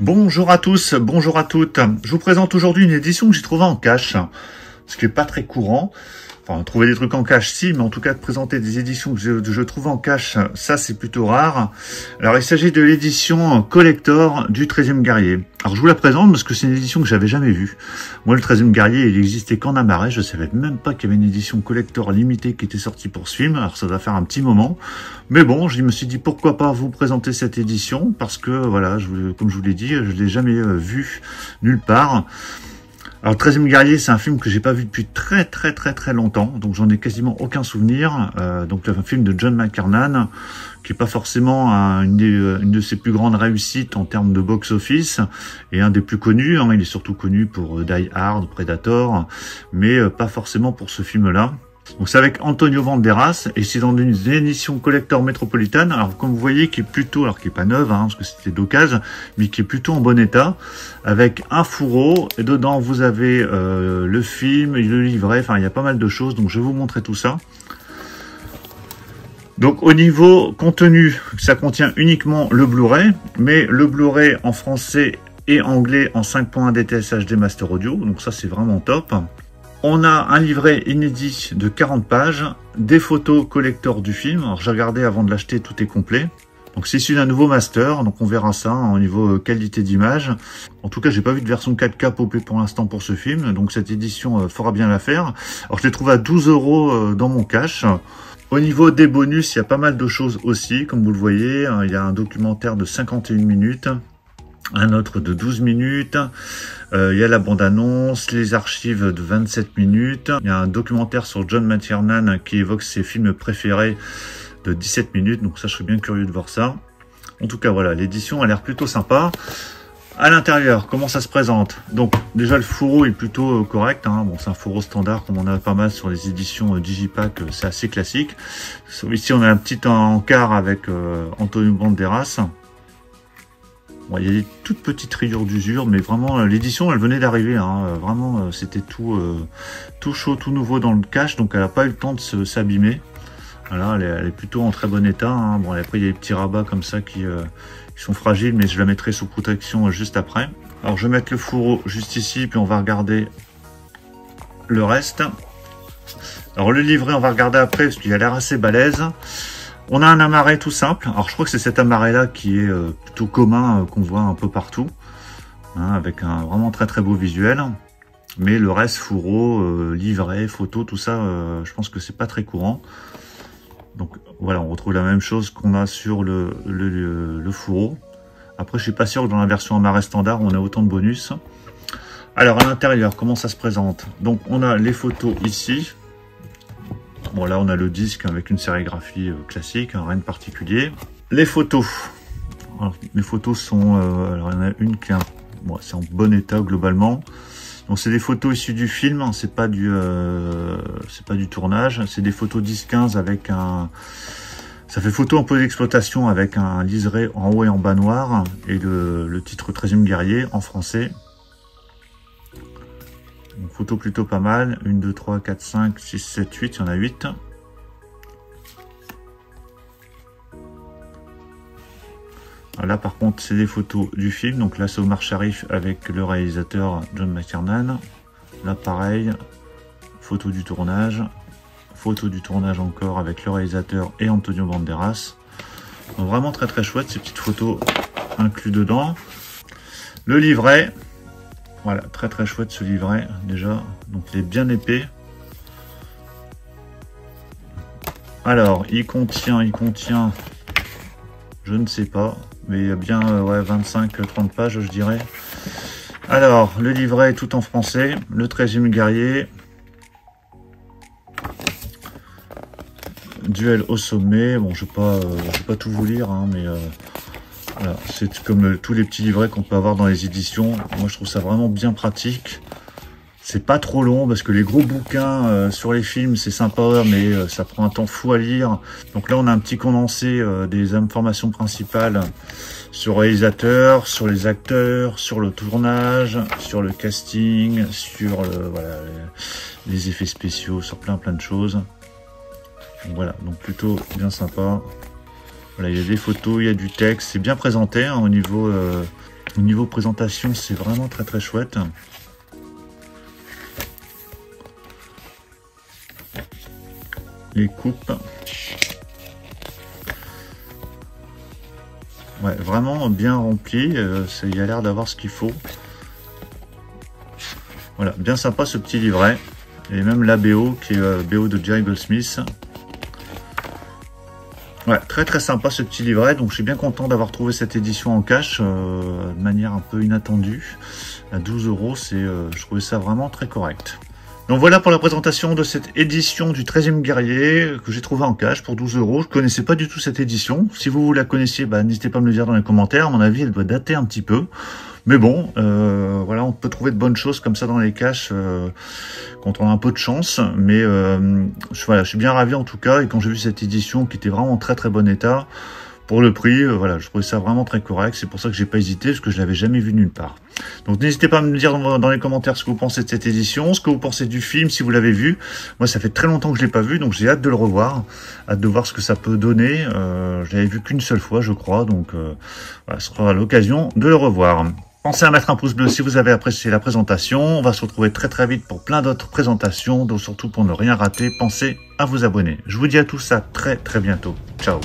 Bonjour à tous, bonjour à toutes. Je vous présente aujourd'hui une édition que j'ai trouvée en cache, ce qui est pas très courant. Enfin, trouver des trucs en cache, si, mais en tout cas de présenter des éditions que je trouve en cache, ça c'est plutôt rare. Alors il s'agit de l'édition collector du 13e guerrier. Alors je vous la présente parce que c'est une édition que j'avais jamais vue. Moi le 13e guerrier, il existait qu'en Amarais, je savais même pas qu'il y avait une édition collector limitée qui était sortie pour ce film, alors ça doit faire un petit moment. Mais bon, je me suis dit pourquoi pas vous présenter cette édition, parce que voilà, comme je vous l'ai dit, je l'ai jamais vue nulle part. Alors, 13e guerrier, c'est un film que j'ai pas vu depuis très longtemps, donc j'en ai quasiment aucun souvenir. Donc, un film de John McTiernan, qui est pas forcément une de ses plus grandes réussites en termes de box-office, et un des plus connus. Hein, il est surtout connu pour Die Hard, Predator, mais pas forcément pour ce film-là. Donc c'est avec Antonio Banderas et c'est dans une édition collector métropolitaine. Alors comme vous voyez, qui est plutôt, alors qui est pas neuve, hein, parce que c'était d'occasion, mais qui est plutôt en bon état, avec un fourreau et dedans vous avez le film, le livret. Enfin il y a pas mal de choses, donc je vais vous montrer tout ça. Donc au niveau contenu, ça contient uniquement le Blu-ray, mais le Blu-ray en français et anglais en 5.1 DTS HD Master Audio, donc ça c'est vraiment top. On a un livret inédit de 40 pages, des photos collector du film. Alors j'ai regardé avant de l'acheter, tout est complet. Donc c'est issu d'un nouveau master, donc on verra ça hein, au niveau qualité d'image. En tout cas, j'ai pas vu de version 4K popée pour l'instant pour ce film, donc cette édition fera bien l'affaire. Alors je l'ai trouvé à 12 € dans mon cache. Au niveau des bonus, il y a pas mal de choses aussi, comme vous le voyez. Il y a un documentaire de 51 minutes. Un autre de 12 minutes, il y a la bande-annonce, les archives de 27 minutes, il y a un documentaire sur John McTiernan qui évoque ses films préférés de 17 minutes, donc ça je serais bien curieux de voir ça. En tout cas voilà, l'édition a l'air plutôt sympa. À l'intérieur, comment ça se présente? Donc déjà le fourreau est plutôt correct, hein. Bon c'est un fourreau standard comme on a pas mal sur les éditions Digipack, c'est assez classique. Ici on a un petit encart avec Antonio Banderas. Bon, il y a des toutes petites rayures d'usure, mais vraiment l'édition elle venait d'arriver, hein. Vraiment c'était tout chaud, tout nouveau dans le cache, donc elle n'a pas eu le temps de s'abîmer. Voilà, elle est plutôt en très bon état, hein. Bon après il y a des petits rabats comme ça qui sont fragiles, mais je la mettrai sous protection juste après. Alors je vais mettre le fourreau juste ici, puis on va regarder le reste. Alors le livret on va regarder après parce qu'il a l'air assez balèze. On a un amarais tout simple. Alors je crois que c'est cet amarais-là qui est plutôt commun, qu'on voit un peu partout, hein, avec un vraiment très beau visuel. Mais le reste, fourreau, livret, photo, tout ça, je pense que c'est pas très courant. Donc voilà, on retrouve la même chose qu'on a sur le fourreau. Après, je suis pas sûr que dans la version amarais standard, on a autant de bonus. Alors à l'intérieur, comment ça se présente? Donc on a les photos ici. Bon là on a le disque avec une sérigraphie classique, hein, rien de particulier. Les photos. Alors, les photos sont... alors il y en a une qui est bon, c'est en bon état globalement. Donc c'est des photos issues du film, hein, c'est pas du tournage. C'est des photos 10-15 avec un... Ça fait photo en pose d'exploitation avec un liseré en haut et en bas noir. Et le titre 13e guerrier en français. Une photo plutôt pas mal, 1, 2, 3, 4, 5, 6, 7, 8, il y en a 8. Là par contre c'est des photos du film, donc là c'est Omar Sharif avec le réalisateur John McTiernan. Là pareil, photo du tournage encore avec le réalisateur et Antonio Banderas. Donc vraiment très chouette ces petites photos inclus dedans. Le livret. Voilà, très chouette ce livret, déjà. Donc, il est bien épais. Alors, il contient, je ne sais pas, mais il y a bien ouais, 25-30 pages, je dirais. Alors, le livret est tout en français. Le 13e guerrier. Duel au sommet. Bon, je vais pas tout vous lire, hein, mais... Voilà, c'est comme tous les petits livrets qu'on peut avoir dans les éditions. Moi, je trouve ça vraiment bien pratique. C'est pas trop long parce que les gros bouquins sur les films, c'est sympa, mais ça prend un temps fou à lire. Donc là, on a un petit condensé des informations principales sur le réalisateur, sur les acteurs, sur le tournage, sur le casting, sur voilà, les effets spéciaux, sur plein de choses. Donc voilà, donc plutôt bien sympa. Voilà, il y a des photos, il y a du texte, c'est bien présenté hein, au niveau Au niveau présentation, c'est vraiment très très chouette. Les coupes. Ouais, vraiment bien rempli. Il y a l'air d'avoir ce qu'il faut. Voilà, bien sympa ce petit livret. Et même la BO qui est BO de Jerry Goldsmith. Ouais, très très sympa ce petit livret. Donc je suis bien content d'avoir trouvé cette édition en cash de manière un peu inattendue. À 12 €, je trouvais ça vraiment très correct. Donc voilà pour la présentation de cette édition du 13e guerrier que j'ai trouvé en cash pour 12 €. Je connaissais pas du tout cette édition. Si vous la connaissiez, n'hésitez pas à me le dire dans les commentaires. À mon avis, elle doit dater un petit peu. Mais bon, voilà, on peut trouver de bonnes choses comme ça dans les caches quand on a un peu de chance. Mais voilà, je suis bien ravi en tout cas. Et quand j'ai vu cette édition qui était vraiment en très très bon état, pour le prix, voilà, je trouvais ça vraiment très correct. C'est pour ça que j'ai pas hésité, parce que je l'avais jamais vu nulle part. Donc n'hésitez pas à me dire dans les commentaires ce que vous pensez de cette édition, ce que vous pensez du film, si vous l'avez vu. Moi, ça fait très longtemps que je l'ai pas vu, donc j'ai hâte de le revoir, hâte de voir ce que ça peut donner. Je l'avais vu qu'une seule fois, je crois, donc voilà, ce sera l'occasion de le revoir. Pensez à mettre un pouce bleu si vous avez apprécié la présentation. On va se retrouver très très vite pour plein d'autres présentations, donc surtout pour ne rien rater, pensez à vous abonner. Je vous dis à tous à très très bientôt. Ciao.